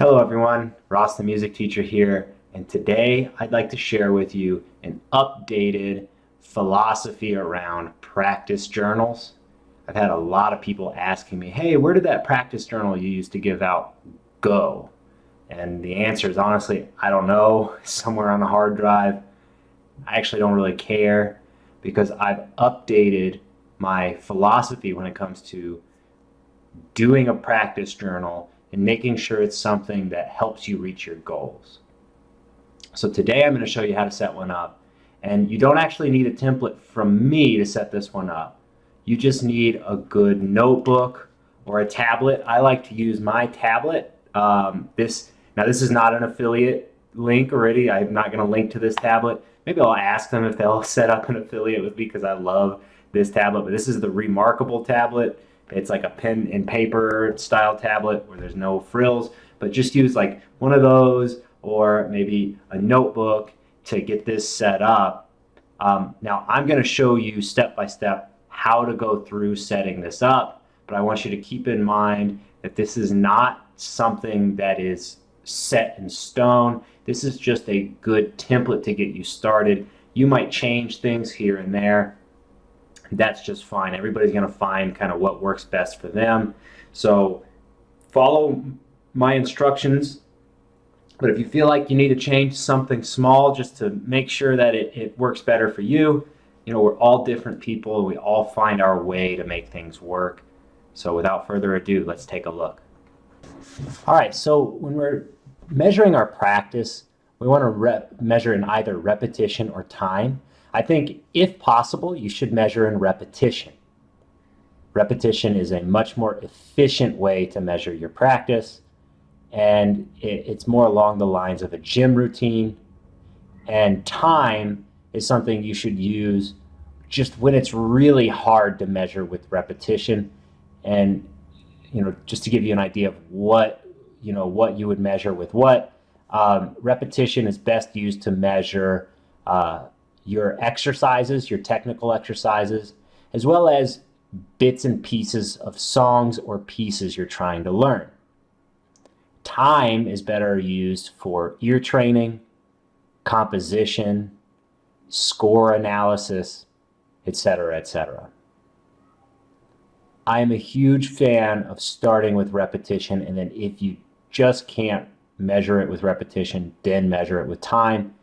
Hello everyone, Ross the music teacher here, and today I'd like to share with you an updated philosophy around practice journals. I've had a lot of people asking me, hey, where did that practice journal you used to give out go? And the answer is honestly, I don't know, somewhere on the hard drive. I actually don't really care because I've updated my philosophy when it comes to doing a practice journal and making sure it's something that helps you reach your goals. So today I'm going to show you how to set one up. And you don't actually need a template from me to set this one up. You just need a good notebook or a tablet. I like to use my tablet. This is not an affiliate link already. I'm not going to link to this tablet. Maybe I'll ask them if they'll set up an affiliate with me because I love this tablet. But this is the Remarkable tablet. It's like a pen and paper style tablet where there's no frills, but just use like one of those or maybe a notebook to get this set up. Now I'm going to show you step by step how to go through setting this up, but I want you to keep in mind that this is not something that is set in stone. This is just a good template to get you started. You might change things here and there. That's just fine. Everybody's going to find kind of what works best for them. So follow my instructions. But if you feel like you need to change something small just to make sure that it works better for you, you know, we're all different people and we all find our way to make things work. So without further ado, let's take a look. All right, so when we're measuring our practice, we want to measure in either repetition or time. I think if possible, you should measure in repetition. Repetition is a much more efficient way to measure your practice, and it's more along the lines of a gym routine. And time is something you should use just when it's really hard to measure with repetition. And just to give you an idea of what you would measure with what, repetition is best used to measure your exercises, your technical exercises, as well as bits and pieces of songs or pieces you're trying to learn. Time is better used for ear training, composition, score analysis, etc., etc. I am a huge fan of starting with repetition, and then if you just can't measure it with repetition, then measure it with time.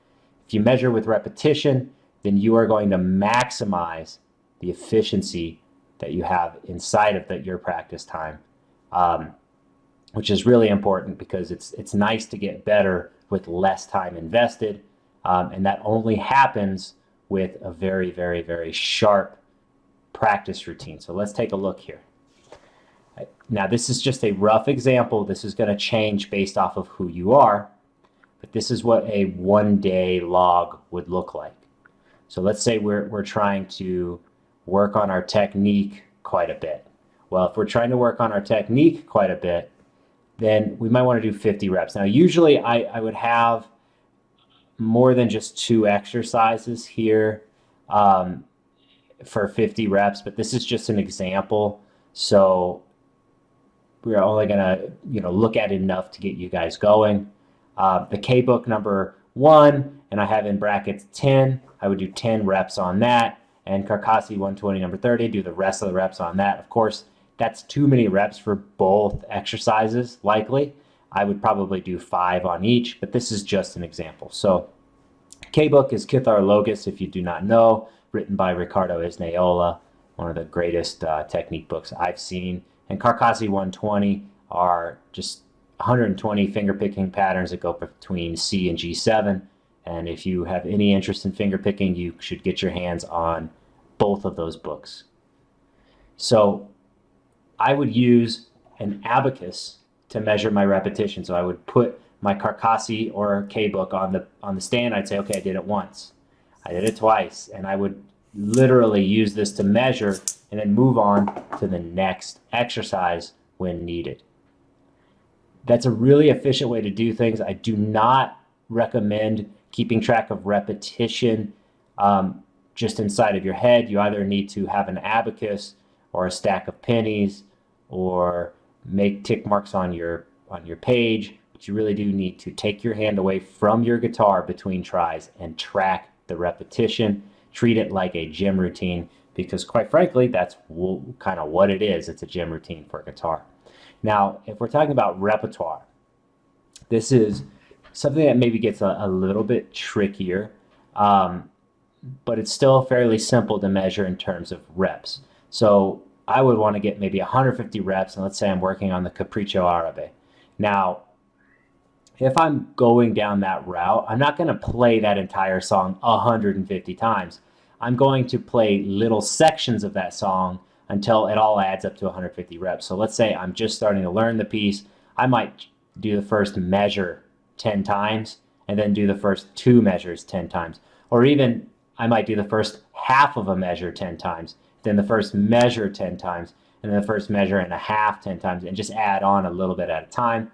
If you measure with repetition, then you are going to maximize the efficiency that you have inside of your practice time, which is really important because it's nice to get better with less time invested, and that only happens with a very, very, very sharp practice routine. So let's take a look here. Now, this is just a rough example. This is going to change based off of who you are. But this is what a one-day log would look like. So let's say we're trying to work on our technique quite a bit. Well, if we're trying to work on our technique quite a bit, then we might want to do 50 reps. Now, usually I would have more than just 2 exercises here for 50 reps, but this is just an example. So we're only going to look at enough to get you guys going. The K-book number 1, and I have in brackets 10. I would do 10 reps on that. And Carcassi 120 number 30, do the rest of the reps on that. Of course, that's too many reps for both exercises, likely. I would probably do 5 on each, but this is just an example. So K-book is Kithar Logos, if you do not know, written by Ricardo Isnaola, one of the greatest technique books I've seen. And Carcassi 120 are just 120 finger picking patterns that go between C and G7. And if you have any interest in finger picking, you should get your hands on both of those books. So I would use an abacus to measure my repetition. So I would put my Carcassi or K-book on the stand. I'd say, okay, I did it once. I did it twice. And I would literally use this to measure and then move on to the next exercise when needed. That's a really efficient way to do things. I do not recommend keeping track of repetition just inside of your head. You either need to have an abacus or a stack of pennies or make tick marks on your page, but you really do need to take your hand away from your guitar between tries and track the repetition. Treat it like a gym routine, because quite frankly, that's kind of what it is. It's a gym routine for guitar. Now, if we're talking about repertoire, this is something that maybe gets a little bit trickier, but it's still fairly simple to measure in terms of reps. So I would want to get maybe 150 reps, and let's say I'm working on the Capriccio Arabe. Now, if I'm going down that route, I'm not going to play that entire song 150 times. I'm going to play little sections of that song until it all adds up to 150 reps. So let's say I'm just starting to learn the piece. I might do the first measure 10 times and then do the first 2 measures 10 times. Or even I might do the first half of a measure 10 times, then the first measure 10 times, and then the first measure and a half 10 times, and just add on a little bit at a time.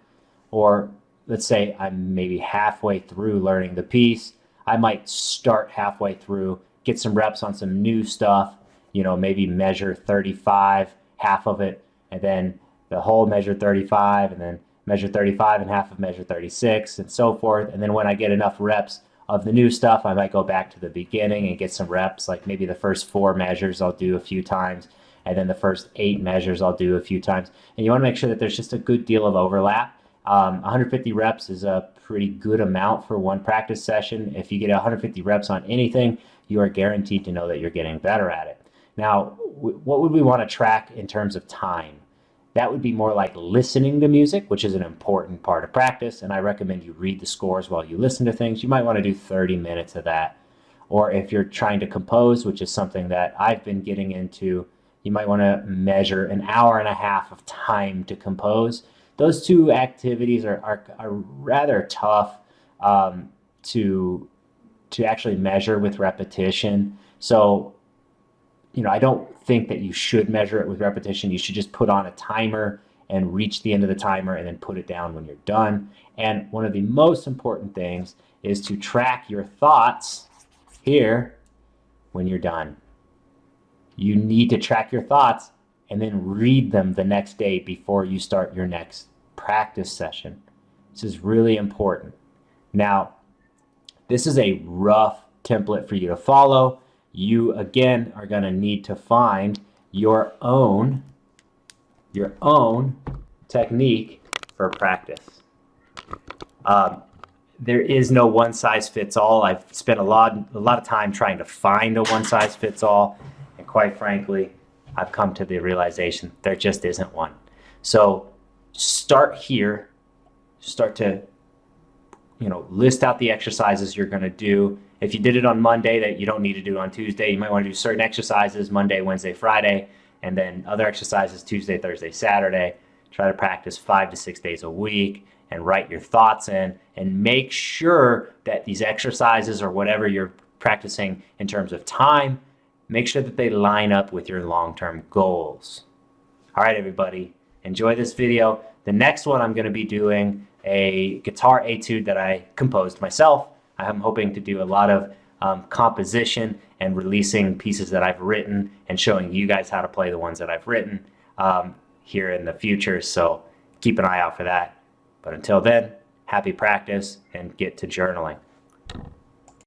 Or let's say I'm maybe halfway through learning the piece. I might start halfway through, get some reps on some new stuff, maybe measure 35, half of it, and then the whole measure 35, and then measure 35 and half of measure 36, and so forth. And then when I get enough reps of the new stuff, I might go back to the beginning and get some reps, like maybe the first 4 measures I'll do a few times, and then the first 8 measures I'll do a few times. And you want to make sure that there's just a good deal of overlap. 150 reps is a pretty good amount for one practice session. If you get 150 reps on anything, you are guaranteed to know that you're getting better at it. Now, what would we want to track in terms of time? That would be more like listening to music, which is an important part of practice, and I recommend you read the scores while you listen to things. You might want to do 30 minutes of that. Or if you're trying to compose, which is something that I've been getting into, you might want to measure an hour and a half of time to compose. Those two activities are rather tough to actually measure with repetition. So, I don't think that you should measure it with repetition. You should just put on a timer and reach the end of the timer and then put it down when you're done. And one of the most important things is to track your thoughts here when you're done. You need to track your thoughts and then read them the next day before you start your next practice session. This is really important. Now, this is a rough template for you to follow. You, again, are going to need to find your own technique for practice. There is no one-size-fits-all. I've spent a lot of time trying to find a one-size-fits-all, and quite frankly, I've come to the realization there just isn't one. So start here. Start to list out the exercises you're going to do. If you did it on Monday that you don't need to do on Tuesday, you might want to do certain exercises Monday, Wednesday, Friday, and then other exercises Tuesday, Thursday, Saturday. Try to practice 5 to 6 days a week and write your thoughts in, and make sure that these exercises or whatever you're practicing in terms of time, make sure that they line up with your long-term goals. All right, everybody, enjoy this video. The next one I'm going to be doing a guitar etude that I composed myself. I'm hoping to do a lot of composition and releasing pieces that I've written and showing you guys how to play the ones that I've written here in the future. So keep an eye out for that. But until then, happy practice and get to journaling.